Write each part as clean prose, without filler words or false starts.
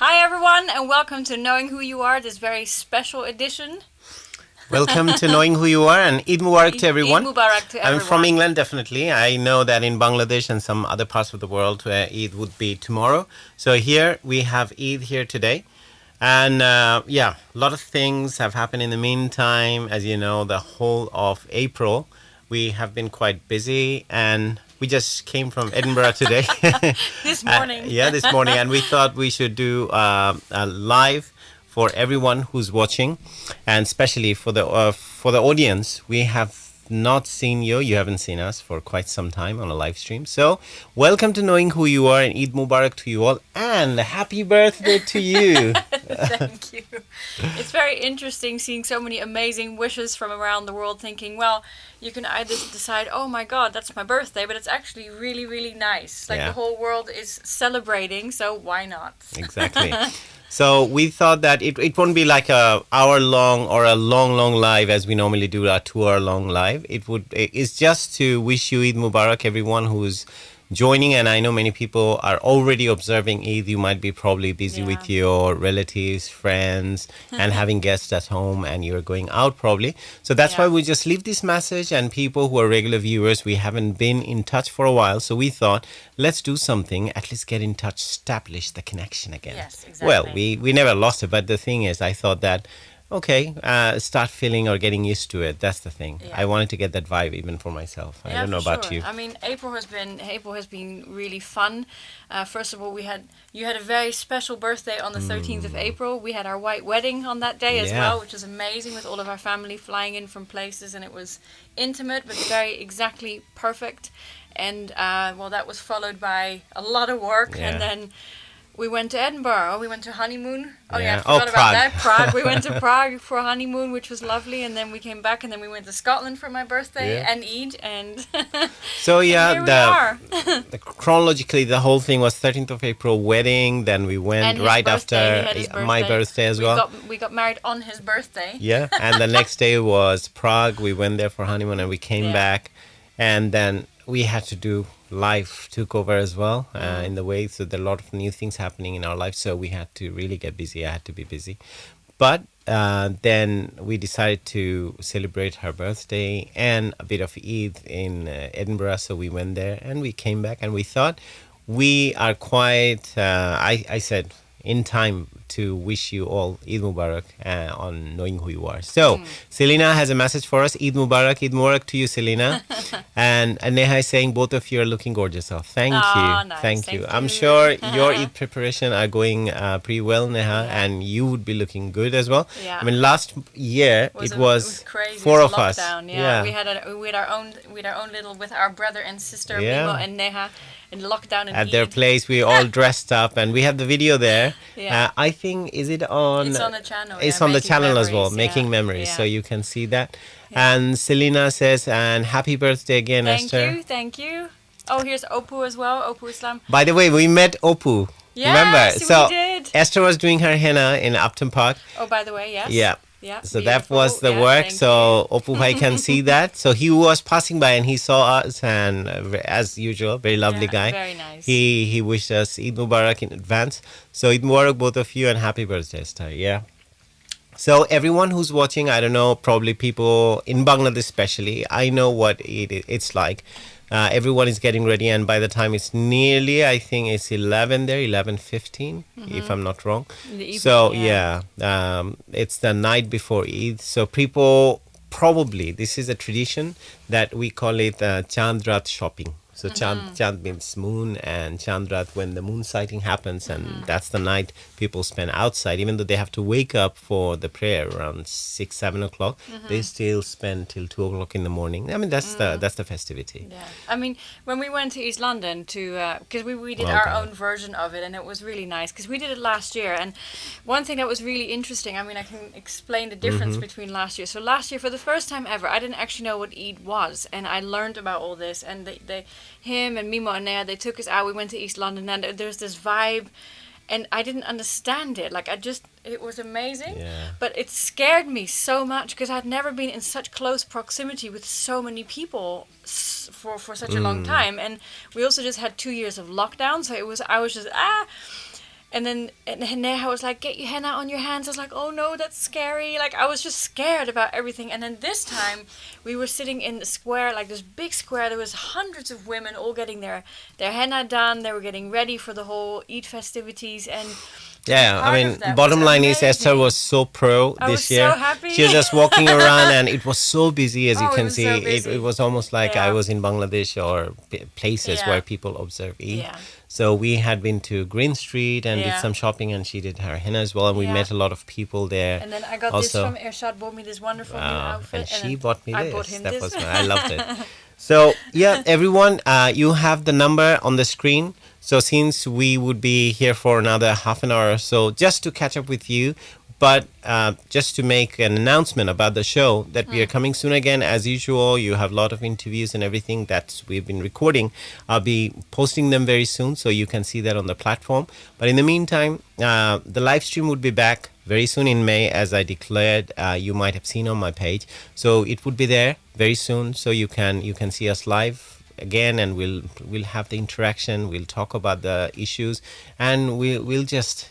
Hi everyone, and welcome to Knowing Who You Are, this very special edition. Welcome to Knowing Who You Are, and Eid Mubarak to everyone. Eid Mubarak to everyone. I'm from England, definitely. I know that in Bangladesh and some other parts of the world, Eid would be tomorrow. So here we have Eid here today. And a lot of things have happened in the meantime. As you know, the whole of April, we have been quite busy, and we just came from Edinburgh today. This morning. This morning. And we thought we should do a live for everyone who's watching, and especially for the audience. We have not seen you. You haven't seen us for quite some time on a live stream. So welcome to Knowing Who You Are, and Eid Mubarak to you all, and happy birthday to you. Thank you. It's very interesting seeing so many amazing wishes from around the world, thinking, well, you can either decide, oh my God, that's my birthday, but it's actually really, really nice. Like the whole world is celebrating, so why not? Exactly. So we thought that it won't be like a hour-long or a long live as we normally do, a 2-hour-long live. It's just to wish you Eid Mubarak, everyone who's joining. And I know many people are already observing Eid. You might be probably busy with your relatives, friends, and having guests at home, and you're going out probably. So that's why we just leave this message, and people who are regular viewers, we haven't been in touch for a while. So we thought, let's do something, at least get in touch, establish the connection again. Yes, exactly. Well, we never lost it, but the thing is, I thought that, start feeling or getting used to it. That's the thing. Yeah. I wanted to get that vibe even for myself. I don't know about you. I mean, April has been really fun. First of all, you had a very special birthday on the 13th of April. We had our white wedding on that day as well, which was amazing, with all of our family flying in from places, and it was intimate but very exactly perfect. And that was followed by a lot of work, and then we went to Edinburgh. We went to honeymoon. I forgot about that. Prague. We went to Prague for a honeymoon, which was lovely, and then we came back, and then we went to Scotland for my birthday and Eid, and so and here we are. Chronologically, the whole thing was 13th of April wedding. Then we went right after my birthday as well. We got married on his birthday. Yeah, and the next day was Prague. We went there for honeymoon, and we came back, and then we had to do. Life took over as well in the way, so there are a lot of new things happening in our life, so we had to really get busy. I had to be busy, but then we decided to celebrate her birthday and a bit of Eid in Edinburgh, so we went there and we came back, and we thought we are quite I said in time to wish you all Eid Mubarak on Knowing Who You Are. So Selena has a message for us. Eid Mubarak to you, Selena. And Neha is saying both of you are looking gorgeous. Oh, thank you. Nice. Thank you. I'm sure your Eid preparation are going pretty well, Neha, and you would be looking good as well. Yeah. I mean, last year it was crazy. 4 of lockdown, us. Yeah. We had our own little, with our brother and sister, Mimo and Neha, in lockdown and at their place. We all dressed up, and we have the video there. I think, is it on? It's on the channel. It's on the channel memories, as well, Making Memories. So you can see that. Yeah. And Selena says, and happy birthday again, Esther. Thank you. Oh, here's Opu as well, Opu Islam. By the way, we met Opu. Yes, remember? So we did. Esther was doing her henna in Upton Park. Oh, by the way, yes. Yeah. Yeah, so beautiful. That was the work. So Opu Bhai can see that. So he was passing by and he saw us, and as usual, very lovely guy. Very nice. He wished us Eid Mubarak in advance. So Eid Mubarak both of you, and happy birthday, Esther. Yeah. So everyone who's watching, I don't know, probably people in Bangladesh especially, I know what it's like. Everyone is getting ready, and by the time it's nearly, I think it's 11 there, 11:15, if I'm not wrong. So it's the night before Eid. So people probably, this is a tradition that we call it Chandrat shopping. So Chand means moon, and Chandrat when the moon sighting happens, and that's the night people spend outside. Even though they have to wake up for the prayer around 6-7 o'clock, they still spend till 2 o'clock in the morning. I mean, that's the festivity. Yeah, I mean, when we went to East London because we did our own version of it, and it was really nice because we did it last year. And one thing that was really interesting, I mean, I can explain the difference between last year. So last year, for the first time ever, I didn't actually know what Eid was, and I learned about all this, and him and Mimo and Nea, they took us out. We went to East London, and there's this vibe, and I didn't understand it. Like, it was amazing, but it scared me so much because I'd never been in such close proximity with so many people for such a long time. And we also just had 2 years of lockdown, so I was just And then Neha was like, get your henna on your hands. I was like, oh no, that's scary. Like, I was just scared about everything. And then this time, we were sitting in the square, like this big square. There was hundreds of women all getting their henna done. They were getting ready for the whole Eid festivities. And Yeah, I part mean, of that bottom was line is Esther amazing. was so pro I was this year. so happy. She was just walking around and it was so busy, as you Oh, it can was see. so It busy. was almost like I Yeah. was in Bangladesh or places Yeah. where people observe Eid. Yeah. So we had been to Green Street and did Yeah. some shopping, and she did her henna as well. And we Yeah. met a lot of people there. And then I got this from Ershad, bought me this wonderful new outfit. And she then bought me I this. bought him That this. was I loved it. So yeah, everyone, you have the number on the screen. So since we would be here for another half an hour or so, just to catch up with you, but just to make an announcement about the show that we are coming soon again. As usual, you have a lot of interviews and everything that we've been recording. I'll be posting them very soon, so you can see that on the platform. But in the meantime, the live stream would be back very soon in May, as I declared. You might have seen on my page. So it would be there very soon, so you can see us live again, and we'll have the interaction. We'll talk about the issues, and we'll just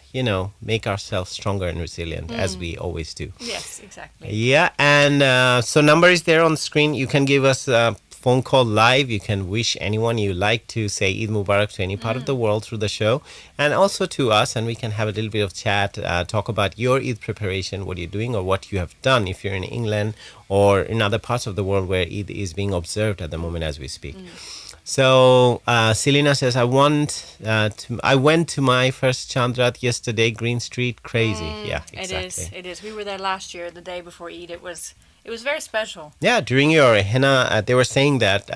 make ourselves stronger and resilient as we always do. Yes, exactly. Yeah, and so number is there on the screen. You can give us a phone call live. You can wish anyone you like to say Eid Mubarak to any part of the world through the show, and also to us, and we can have a little bit of chat, talk about your Eid preparation, what you're doing or what you have done if you're in England or in other parts of the world where Eid is being observed at the moment as we speak. So Selena says, I went to my first Chandrat yesterday, Green Street, crazy. Yeah, exactly. It is. We were there last year, the day before Eid. It was very special. Yeah, during your henna, they were saying that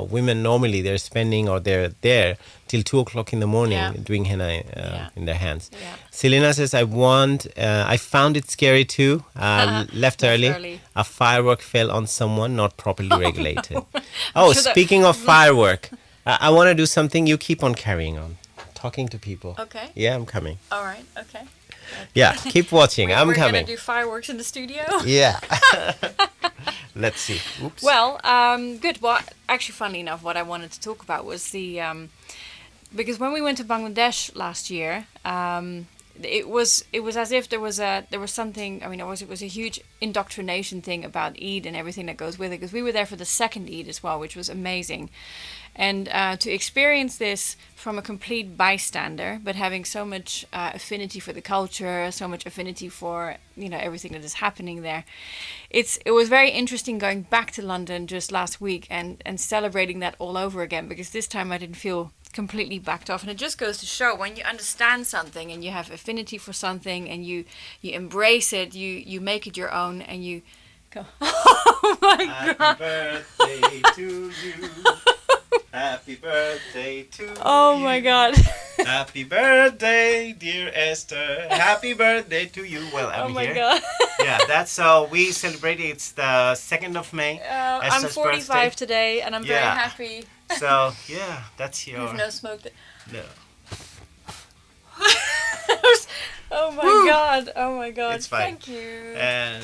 women normally they're spending or they're there till 2 o'clock in the morning Yeah. doing henna Yeah. in their hands. Yeah. Selena says, I found it scary too. Left early. A firework fell on someone not properly regulated. Oh, sure that- speaking of firework, I want to do something. You keep on carrying on, talking to people. Okay. Yeah, I'm coming. All right. Okay. Yeah, keep watching. I'm We're coming. gonna do fireworks in the studio. Yeah. Let's see. Oops. Well, good. Well, actually, funnily enough, what I wanted to talk about was the because when we went to Bangladesh last year, it was as if there was something. I mean, it was a huge indoctrination thing about Eid and everything that goes with it. Because we were there for the second Eid as well, which was amazing, and to experience this from a complete bystander, but having so much affinity for the culture, so much affinity for everything that is happening there. It was very interesting going back to London just last week and celebrating that all over again, because this time I didn't feel completely backed off. And it just goes to show, when you understand something and you have affinity for something and you embrace it, you make it your own, and you go, oh my God. Happy birthday to you. Happy birthday to you. Oh my God. Happy birthday, dear Esther. Happy birthday to you. Well, I'm Oh my here. God. Yeah, that's how we celebrate it. It's the 2nd of May. I'm Esther's 45 birthday. today, and I'm very Yeah. happy. So, yeah, that's your... I've no smoke. No. Oh my Woo. God. Oh my God. It's fine. Thank you. And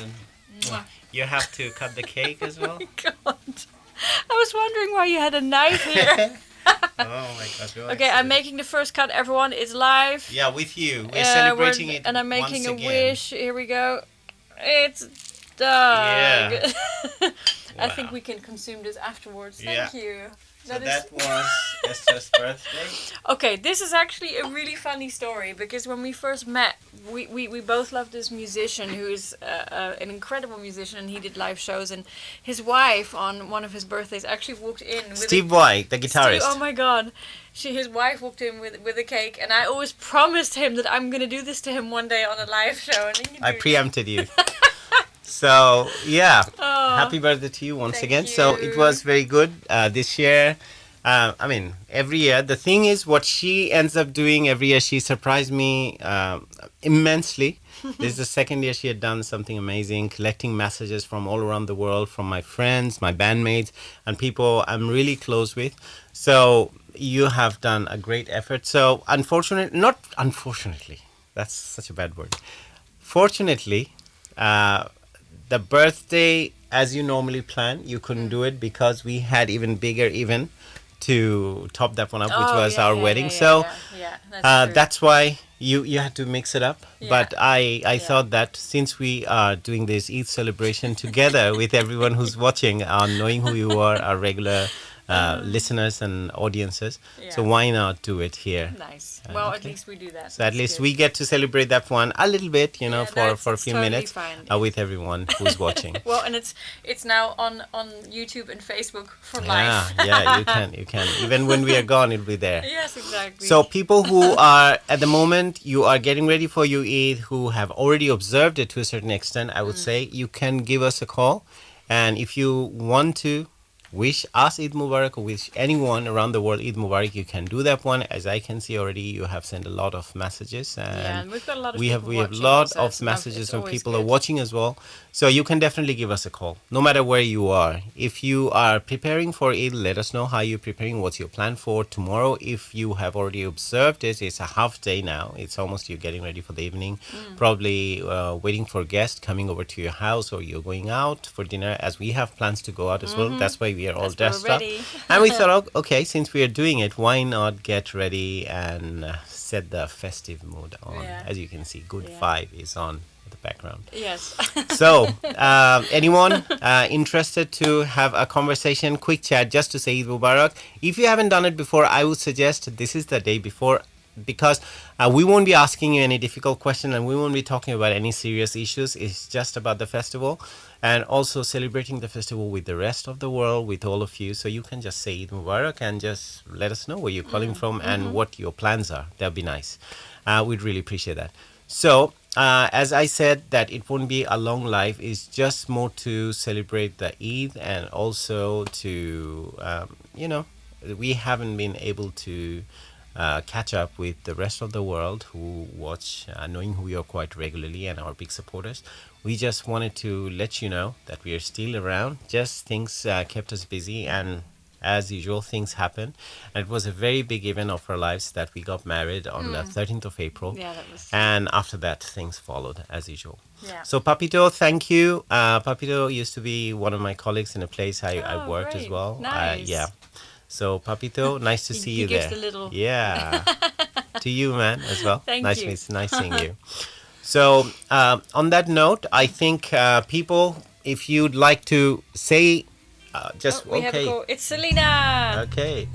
Mwah. you have to cut the cake as well. God. I was wondering why you had a knife here. Oh my God. no Okay, I'm accident. making the first cut, everyone. It's live. Yeah, with you. We're celebrating it And I'm making once a again. wish. Here we go. It's done. Yeah. I think Wow. we can consume this afterwards. Yeah. Thank you. So that was Esther's birthday. Okay, this is actually a really funny story, because when we first met, we both love this musician who is an incredible musician, and he did live shows, and his wife on one of his birthdays actually walked in with Steve White, the guitarist. Oh my God. His wife walked in with a cake, and I always promised him that I'm going to do this to him one day on a live show. And he I do- preempted you. So, yeah. Oh, Happy birthday to you once thank again. So, it you. was very good this year. I mean, every year. The thing is, what she ends up doing every year, she surprised me immensely. This is the second year she had done something amazing, collecting messages from all around the world, from my friends, my bandmates, and people I'm really close with. So, you have done a great effort. So, not unfortunately, that's such a bad word. Fortunately, the birthday, as you normally plan, you couldn't do it because we had even bigger event to top that one up, which Oh, was yeah, our yeah, wedding. yeah, So that's true. that's why you had to mix it up. Yeah. But I thought that since we are doing this Eid celebration together with everyone who's watching on Knowing Who You Are, our regular listeners and audiences, so Yeah. why not do it here? Nice. Well, at Okay. least we do that. So at That's least good. we get to celebrate that one a little bit, Yeah, no, for it's a few totally minutes fine. with everyone who's watching. Well, and it's now on YouTube and Facebook for Yeah, life. yeah, you can. Even when we are gone, it'll be there. Yes, exactly. So people who are at the moment, you are getting ready for your Eid, who have already observed it to a certain extent, I would say you can give us a call. And if you want to wish us Eid Mubarak or wish anyone around the world Eid Mubarak, you can do that one. As I can see already, you have sent a lot of messages, yeah, and and we've got a lot of we have people a watching lot also. of It's messages from always people are good. watching as well. So you can definitely give us a call, no matter where you are. If you are preparing for Eid, let us know how you're preparing. What's your plan for tomorrow? If you have already observed it, it's a half day now. It's almost you're getting ready for the evening. Probably waiting for guests coming over to your house, or you're going out for dinner. As we have plans to go out as well. That's why we are all That's why we're dressed up. ready. And we thought, okay, since we are doing it, why not get ready and set the festive mood on? Yeah. As you can see, good Yeah. vibe is on the background. Yes. So, anyone interested to have a conversation, quick chat, just to say Eid Mubarak? If you haven't done it before, I would suggest this is the day before, because we won't be asking you any difficult question, and we won't be talking about any serious issues. It's just about the festival, and also celebrating the festival with the rest of the world, with all of you. So you can just say Eid Mubarak and just let us know where you're calling from and what your plans are. That'd be nice. We'd really appreciate that. So, as I said, that it won't be a long live. It's just more to celebrate the Eid, and also to, we haven't been able to catch up with the rest of the world who watch Knowing Who You Are quite regularly and our big supporters. We just wanted to let you know that we are still around. Just things kept us busy, and as usual, things happen. And it was a very big event of our lives that we got married on the 13th of April. Yeah, that was. And after that, things followed as usual. Yeah. So, Papito, thank you. Papito used to be one of my colleagues in a place I Oh, worked as great. well. Nice. Yeah. So, Papito, nice to see He you gives there. the little- Yeah. To you, man, as well. Thank nice you. Nice seeing you. So, on that note, I think people, if you'd like to say, just Oh, we have a okay. call. It's Selena. Okay.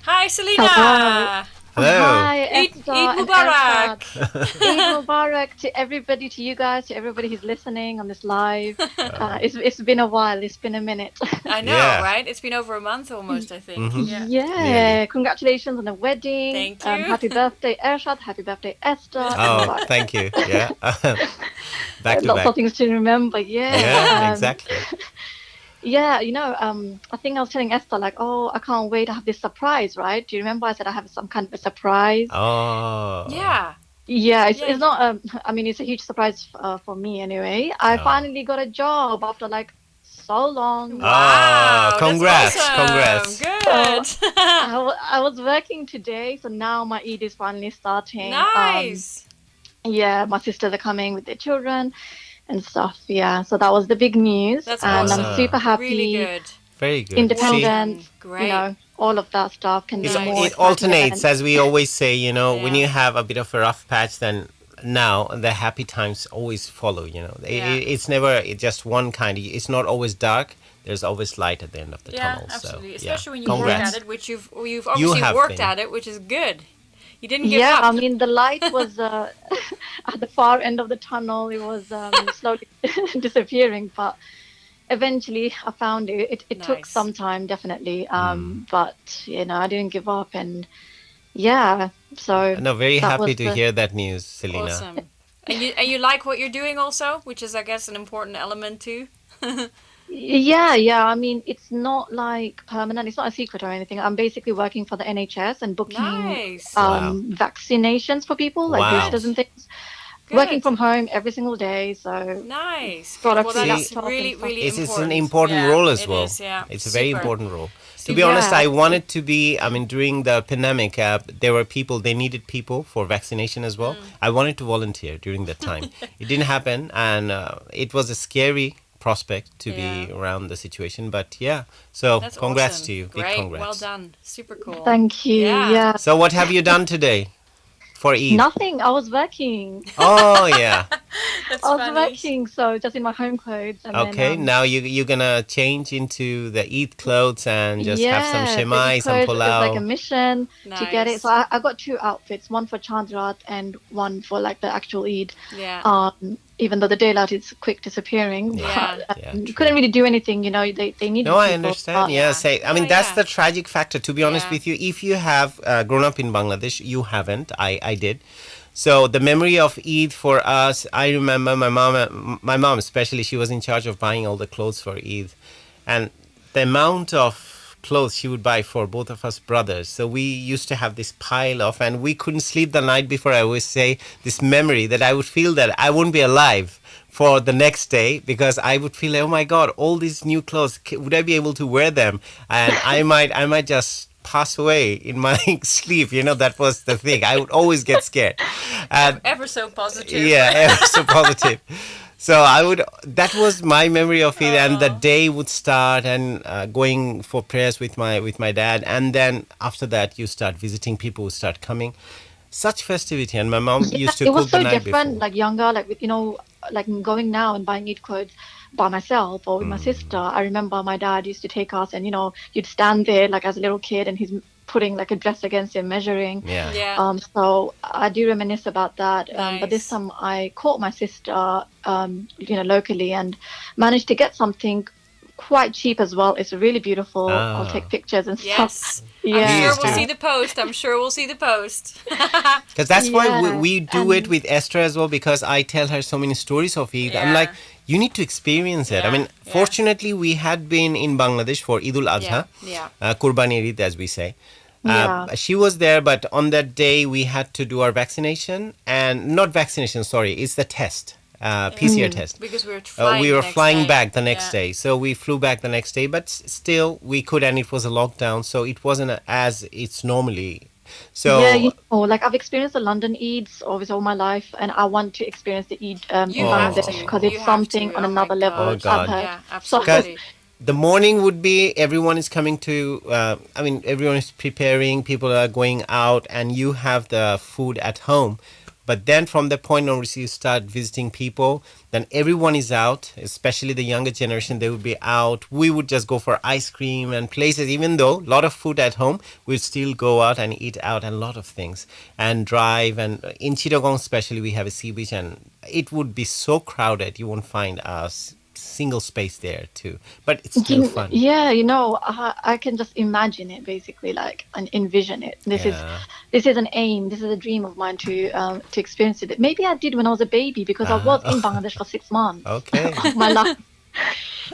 Hi, Selena. Hello. Hello. Hi, Eid Esther Eid and Mubarak. Ershad. Eid Mubarak to everybody, to you guys, to everybody who's listening on this live. It's been a while. It's been a minute. I know, Yeah. right? It's been over a month almost, I think. Mhm. Yeah. Congratulations on the wedding. Thank you. Happy birthday, Ershad. Happy birthday, Esther. Oh, thank you. Yeah. Back to Lots back. of things to remember. Yeah. Yeah, exactly. Yeah, I think I was telling Esther, like, oh, I can't wait to have this surprise, right? Do you remember I said I have some kind of a surprise? Oh. Yeah. Yeah, Yeah. it's not. I mean, it's a huge surprise for me anyway. I Oh. finally got a job after like so long. Wow. Congrats, That's awesome. congrats. Good. I was working today, so now my Eid is finally starting. Nice. Yeah, my sisters are coming with their children and stuff. Yeah, so that was the big news, That's and awesome. I'm super happy. Really good. Very good. Independent, Great. all of that stuff can be See, more. it alternates, as we always say, when Yeah. you have a bit of a rough patch, then now the happy times always follow, Yeah. It's never just one kind. It's not always dark. There's always light at the end of the Yeah, tunnel. absolutely. So, yeah. Especially when you work Congrats. at it, which you've obviously have worked been. at it, which is good. You didn't give Yeah, up. I mean, the light was at the far end of the tunnel. It was slowly disappearing, but eventually I found it. It took Nice. some time, definitely. But, I didn't give up. And yeah, so. No, very that happy was to the- hear that news, Selena. Awesome. And you like what you're doing also, which is, I guess, an important element too. Yeah. I mean, it's not like permanent. It's not a secret or anything. I'm basically working for the NHS and booking Nice. Wow. vaccinations for people, like Wow. boosters and things. Good. Working from home every single day, so Nice. Got a Well, free that's laptop really, and stuff. really It's important. an important Yeah, role as it well. is, yeah. It's a very Super. important role. To Super. be honest, Yeah. I wanted to be, during the pandemic, there were people, they needed people for vaccination as well. I wanted to volunteer during that time. It didn't happen, and it was a scary prospect to be around the situation. But yeah, so That's congrats awesome. to you. Big Great. congrats. Well done. Super cool. Thank you. Yeah. Yeah. So what have you done today for Eid? Nothing. I was working. Oh yeah. That's I was funny. working, so just in my home clothes, and Okay, then now you're gonna change into the Eid clothes and just have some yeah, the shemai, some clothes is like a pulao. mission to get it. Nice. So I got two outfits, one for Chandrat and one for like the actual Eid. Yeah. Even though the daylight is quick disappearing, Yeah. but Yeah, you true. couldn't really do anything. You know, they needed No, I people. understand. Yeah. Say, I mean, Yeah, that's yeah. the tragic factor. To be honest Yeah. with you, if you have grown up in Bangladesh, you haven't. I did. So the memory of Eid for us, I remember my mom especially. She was in charge of buying all the clothes for Eid, and the amount of clothes she would buy for both of us brothers. So we used to have this pile of, and we couldn't sleep the night before. I always say this memory that I would feel that I won't be alive for the next day, because I would feel, oh my God, all these new clothes, would I be able to wear them? And I might just pass away in my sleep. That was the thing. I would always get scared. And Ever so positive. yeah, ever so positive. So that was my memory of it, and the day would start and going for prayers with my dad, and then after that you start visiting, people would start coming. Such festivity, and my mom Yeah, used to it was cook the so night different, before. like younger, like with, like going now and buying Eid clothes by myself or with my sister. I remember my dad used to take us and, you'd stand there like as a little kid and he's putting like a dress against him, measuring. Yeah. Yeah. So I do reminisce about that. But this Nice. time I caught my sister, locally and managed to get something quite cheap as well. It's really beautiful. I'll Ah. take pictures and stuff. Yes. I'm Yeah. sure Please we'll do. see the post. I'm sure we'll see the post. Because that's why Yeah, we do it and with Esther as well, because I tell her so many stories of Eid. I'm Yeah. like, you need to experience it. I Yeah, mean, yeah. fortunately, we had been in Bangladesh for Eid al-Adha, Yeah. Qurbani Eid, as we say. Yeah. She was there, but on that day we had to do our vaccination, and not vaccination, sorry, it's the test, PCR test. Because we were flying. We the were next flying day. back the next Yeah. day, so we flew back the next day, but still we could, and it was a lockdown, so it wasn't as it's normally. So Yeah, like I've experienced the London Eids obviously all my life, and I want to experience the Eid You in have Bangladesh to. because You it's have something to. on Oh my another level. Oh, I've God. heard. Yeah, So, absolutely. the morning would be, everyone is coming to, everyone is preparing, people are going out, and you have the food at home. But then from the point onwards, you start visiting people, then everyone is out, especially the younger generation, they would be out. We would just go for ice cream and places, even though a lot of food at home, we'd still go out and eat out and a lot of things and drive. And in Chittagong especially, we have a sea beach, and it would be so crowded, you won't find us single space there too, but it's still fun. yeah, I can just imagine it basically, like, and envision it. This Yeah. is an aim. This is a dream of mine to experience it. Maybe I did when I was a baby because I was in Bangladesh for 6 months Okay. of my life.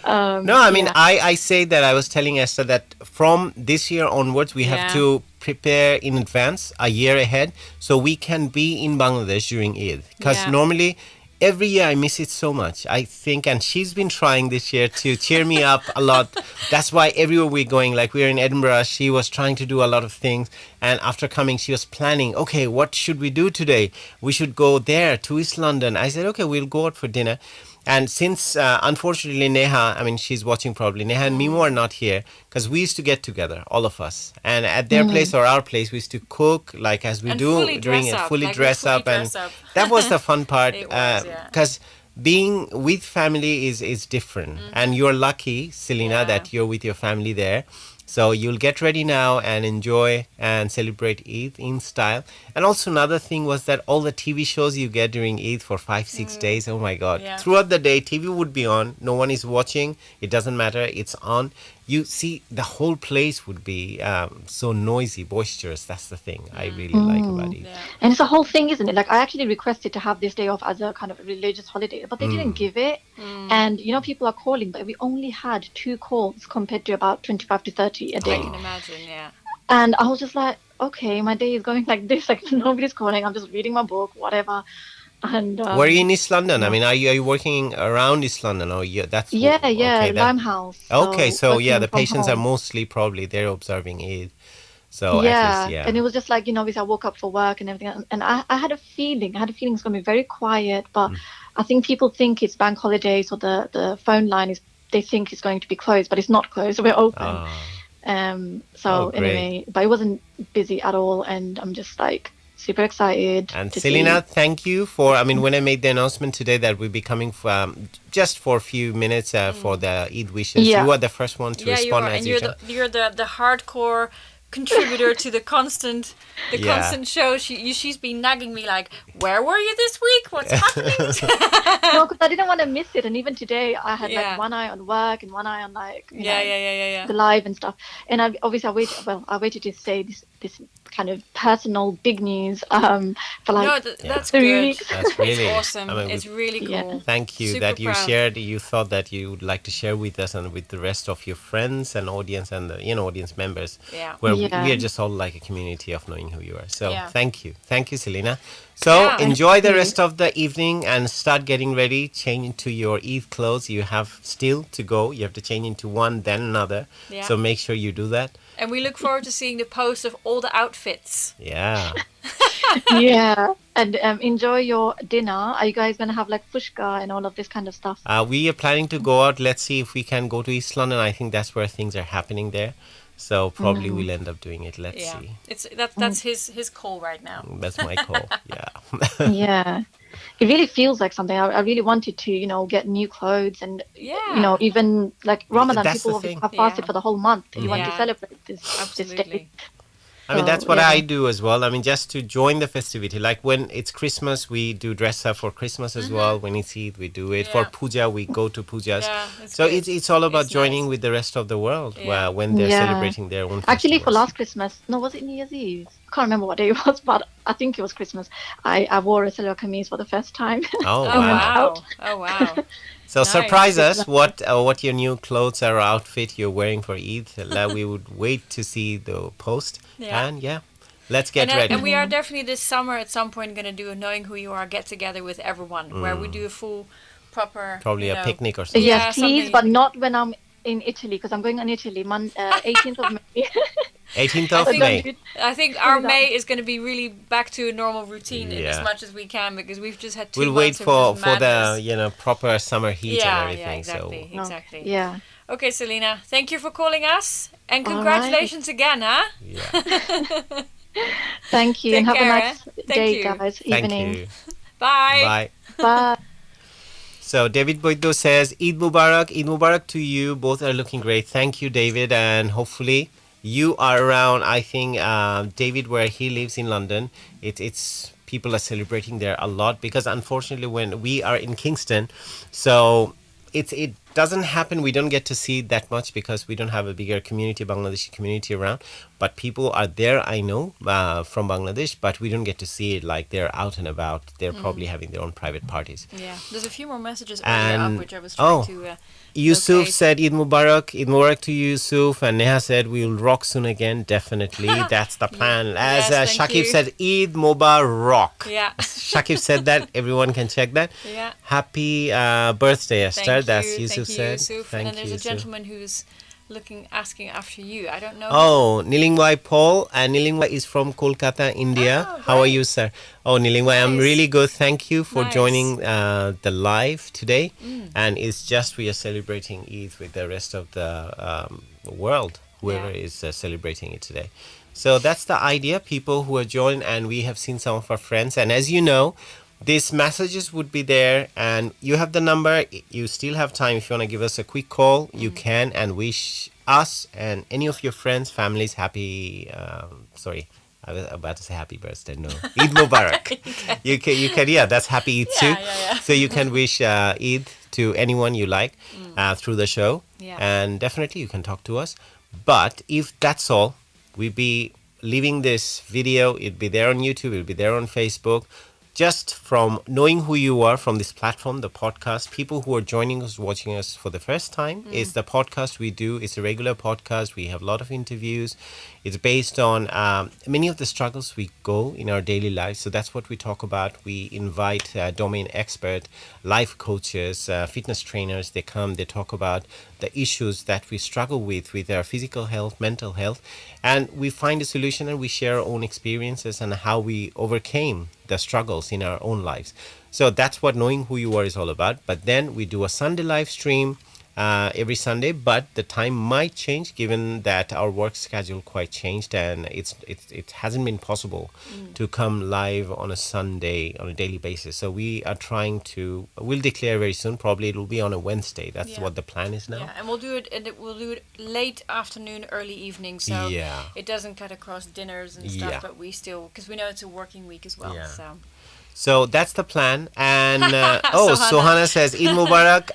No, I mean, Yeah. I say that, I was telling Esther that from this year onwards, we have Yeah. to prepare in advance, a year ahead, so we can be in Bangladesh during Eid. Because Yeah. normally, every year I miss it so much, I think, and she's been trying this year to cheer me up a lot. That's why everywhere we're going, like we were in Edinburgh, she was trying to do a lot of things. And after coming, she was planning, okay, what should we do today? We should go there to East London. I said, okay, we'll go out for dinner. And since, unfortunately, Neha, I mean, she's watching probably, Neha and Mimo are not here, because we used to get together, all of us. And at their place or our place, we used to cook, like as we And do fully during dress it, up, fully like we dress fully up. dress And up. that was the fun part. It was, yeah. Because being with family is different. And you're lucky, Selena, Yeah. that you're with your family there. So you'll get ready now and enjoy and celebrate Eid in style. And also another thing was that all the TV shows you get during Eid for 5-6 days, oh my God. Yeah. Throughout the day, TV would be on. No one is watching. It doesn't matter. It's on. You see, the whole place would be so noisy, boisterous. That's the thing I really like about it. Yeah. And it's a whole thing, isn't it? Like I actually requested to have this day off as a kind of religious holiday, but they didn't give it. And people are calling, but we only had 2 calls compared to about 25 to 30 a I day. can imagine, yeah. And I was just like, okay, my day is going like this. Like nobody's calling. I'm just reading my book, whatever. And Were you in East London? I mean, are you working around East London? Or that's yeah, okay, Limehouse. okay, so yeah, working the from patients are home. mostly probably they're observing Eid. So at least, yeah. And it was just like, obviously I woke up for work and everything, and I had a feeling it's going to be very quiet, but I think people think it's bank holidays, or the phone line they think it's going to be closed, but it's not closed. We're open. So great. anyway, but it wasn't busy at all, and I'm just like super excited. And to Selena, see. thank you for, when I made the announcement today that we'll be coming just for a few minutes for the Eid wishes, you are the first one to respond, as usual. You're the hardcore contributor to the constant show. She's been nagging me like, where were you this week? What's happening? No, because I didn't want to miss it. And even today, I had like one eye on work and one eye on like the live and stuff. And I waited to say this kind of personal big news for like that's 3 good. weeks. That's really it's awesome. It's really cool. Yeah. Thank you Super that you proud. shared. You thought that you would like to share with us and with the rest of your friends and audience and the audience members. Where we are just all like a community of knowing who you are. So thank you, Selena. So enjoy the rest of the evening and start getting ready. Change into your Eid clothes. You have still to go. You have to change into one, then another. So make sure you do that. And we look forward to seeing the post of all the outfits. Yeah. And enjoy your dinner. Are you guys going to have like fushka and all of this kind of stuff? We are planning to go out. Let's see if we can go to East London. I think that's where things are happening there. So probably we'll end up doing it. Let's see. That's his call right now. That's my call. Yeah. It really feels like something. I really wanted to, get new clothes and, even like Ramadan, That's people have fasted for the whole month. You want to celebrate this day. That's what I do as well. Just to join the festivity. Like when it's Christmas, we do dress up for Christmas as well. When it's Eid, we do it. For puja, we go to pujas. So it's all about joining with the rest of the world when they're celebrating their own festivals. Actually, for last Christmas, was it New Year's Eve? I can't remember what day it was, but I think it was Christmas. I wore a silver kameez for the first time. Oh, wow. Oh, wow. So surprise us what your new clothes or outfit you're wearing for Eid. We would wait to see the post. And let's get ready. And we are definitely this summer at some point going to do a Knowing Who You Are get together with everyone, where we do a full proper probably a picnic or something. Yes, please, but not when I'm in Italy, because I'm going on Italy 18th of May. 18th of May. I think our May is going to be really back to a normal routine as much as we can, because we've just had 2 months. We'll wait for the proper summer heat and everything. Yeah, exactly. Yeah. Okay, Selena, thank you for calling us, and congratulations again, huh? Yeah. Thank you, and have a nice day, guys. Evening. You. Bye. Bye. So David Boido says, Eid Mubarak to you. Both are looking great. Thank you, David, and hopefully you are around. I think David, where he lives in London, it's people are celebrating there a lot, because unfortunately when we are in Kingston, so it doesn't happen. We don't get to see it that much because we don't have a bigger community, Bangladeshi community around. But people are there, I know, from Bangladesh, but we don't get to see it. Like they're out and about. They're probably having their own private parties. Yeah, there's a few more messages earlier up, which I was trying to... Yusuf said, Eid Mubarak to you, Yusuf. And Neha said, we will rock soon again. Definitely. That's the plan. As Shakib said, Eid Mubarak. Yeah. Shakib said that. Everyone can check that. Yeah. Happy birthday, Esther. That's Yusuf said. Yusuf. And then there's a gentleman who's asking after you. I don't know. Oh, Nilingwai Paul. And Nilingwai is from Kolkata, India. How are you, sir? Oh, Nilingwai, I'm really good. Thank you for joining the live today. And it's just we are celebrating Eid with the rest of the world, whoever is celebrating it today. So that's the idea, people who are joining, and we have seen some of our friends. And as you know, these messages would be there, and you have the number. You still have time. If you want to give us a quick call, you can, and wish us and any of your friends, families happy. Sorry, I was about to say happy birthday. No, Eid Mubarak. You can. Yeah, that's happy Eid too. So you can wish Eid to anyone you like through the show, and definitely you can talk to us. But if that's all, we'll be leaving this video. It'll be there on YouTube. It'll be there on Facebook. just from knowing who you are from this platform, the podcast, people who are joining us, watching us for the first time, is the podcast we do. It's a regular podcast. We have a lot of interviews. It's based on many of the struggles we go in our daily lives. So that's what we talk about. We invite domain expert, life coaches, fitness trainers. They come, they talk about the issues that we struggle with our physical health, mental health, and we find a solution and we share our own experiences and how we overcame the struggles in our own lives. So that's what Knowing Who You Are is all about. But then we do a Sunday live stream every Sunday, but the time might change given that our work schedule quite changed and it hasn't been possible to come live on a Sunday on a daily basis. So we are trying to, we'll declare very soon, probably it will be on a Wednesday. That's what the plan is now. Yeah, and we'll do it late afternoon, early evening, so it doesn't cut across dinners and stuff, but we still, because we know it's a working week as well. So that's the plan. And Sohana says, Eid Mubarak.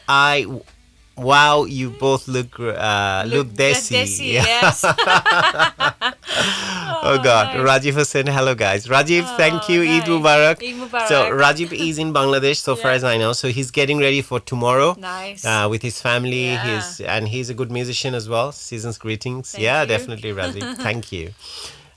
Wow, you both look desi. Yes. Oh God, nice. Rajiv has said hello guys. Rajiv, thank you. Nice. Eid Mubarak. Eid Mubarak. So Rajiv is in Bangladesh so far as I know. So he's getting ready for tomorrow. Nice. With his family. And he's a good musician as well. Season's greetings. Thank you. Definitely Rajiv. Thank you.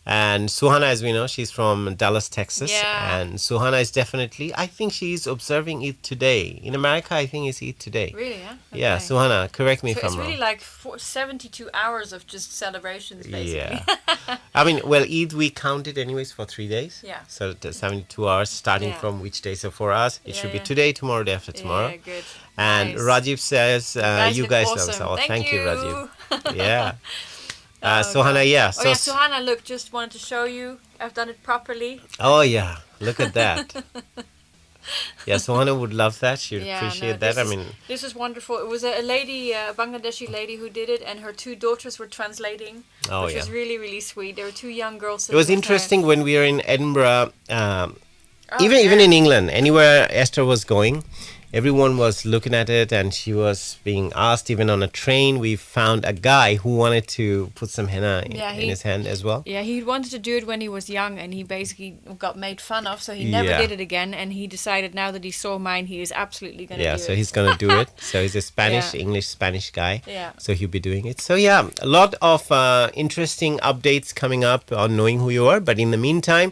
And Suhana, as we know, she's from Dallas, Texas. Yeah. And Suhana is definitely, I think she's observing Eid today. In America, I think it's Eid today. Really, yeah? Okay. Yeah, Suhana, correct me if I'm wrong. So it's really like 72 hours of just celebrations, basically. Yeah. I mean, well, Eid, we counted anyways for 3 days. Yeah. So 72 hours, starting from which day? So for us, it should be today, tomorrow, day after tomorrow. Yeah, good. And nice. Rajiv says, you guys awesome. love us. Thank you, Rajiv. Yeah. So Suhana, Suhana, look, just wanted to show you. I've done it properly. Oh, yeah. Look at that. Yeah, Suhana would love that. She would appreciate that. This is wonderful. It was a lady, a Bangladeshi lady who did it, and her 2 daughters were translating, which was really, really sweet. There were 2 young girls. It was interesting when we were in Edinburgh, even in England, anywhere Esther was going, everyone was looking at it and she was being asked. Even on a train, we found a guy who wanted to put some henna in his hand as well. Yeah, he wanted to do it when he was young and he basically got made fun of, so he never did it again, and he decided now that he saw mine, he is absolutely going to do it. Yeah, so he's going to do it. So he's a English-Spanish guy. Yeah. So he'll be doing it. So yeah, a lot of interesting updates coming up on Knowing Who You Are. But in the meantime,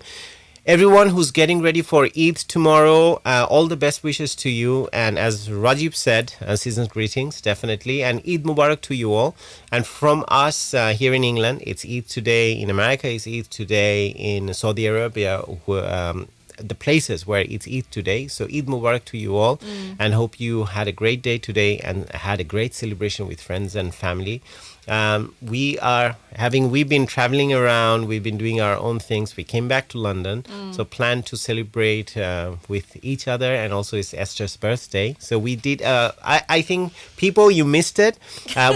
everyone who's getting ready for Eid tomorrow, all the best wishes to you. And as Rajiv said, season's greetings, definitely. And Eid Mubarak to you all. And from us here in England, it's Eid today. In America, it's Eid today. In Saudi Arabia, the places where it's Eid today. So Eid Mubarak to you all. And hope you had a great day today and had a great celebration with friends and family. We've been traveling around, we've been doing our own things. We came back to London, so plan to celebrate with each other, and also it's Esther's birthday. So we did, I think people, you missed it.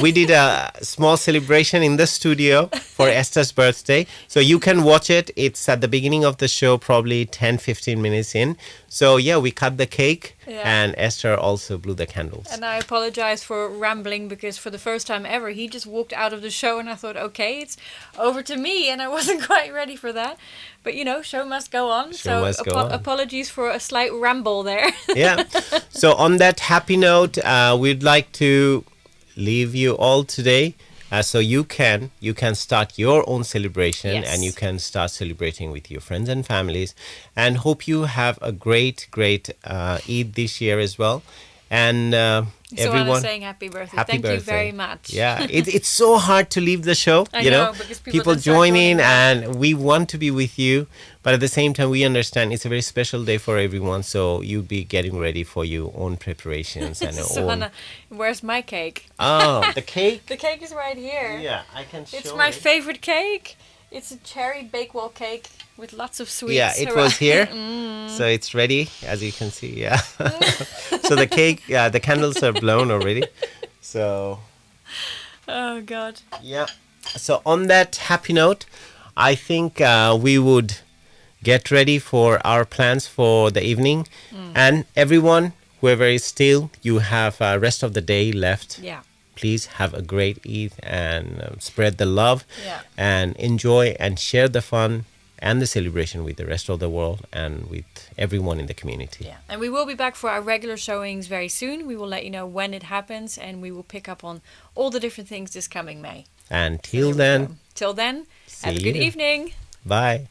We did a small celebration in the studio for Esther's birthday. So you can watch it. It's at the beginning of the show, probably 10-15 minutes in. So yeah, we cut the cake and Esther also blew the candles. And I apologize for rambling because for the first time ever, he just walked out of the show and I thought, okay, it's over to me, and I wasn't quite ready for that. But show must go on. Apologies for a slight ramble there. Yeah. So on that happy note, we'd like to leave you all today. So you can start your own celebration, and you can start celebrating with your friends and families, and hope you have a great Eid this year as well. And everyone saying happy birthday. Thank you very much. Yeah, it's so hard to leave the show. I know, because people join in and we want to be with you, but at the same time we understand it's a very special day for everyone. So you'll be getting ready for your own preparations and your own. Where's my cake? Oh, the cake. The cake is right here. Yeah, I can show It's my favorite cake. It's a cherry bakewell cake with lots of sweets. Yeah, it was here. So it's ready, as you can see. Yeah. So the cake, the candles are blown already. So. Oh, God. Yeah. So on that happy note, I think we would get ready for our plans for the evening. And everyone, whoever is still, you have rest of the day left. Yeah. Please have a great Eid and spread the love and enjoy and share the fun and the celebration with the rest of the world and with everyone in the community. Yeah, and we will be back for our regular showings very soon. We will let you know when it happens, and we will pick up on all the different things this coming May. And So till there we then, go. Till then, have a see good you. evening. Bye.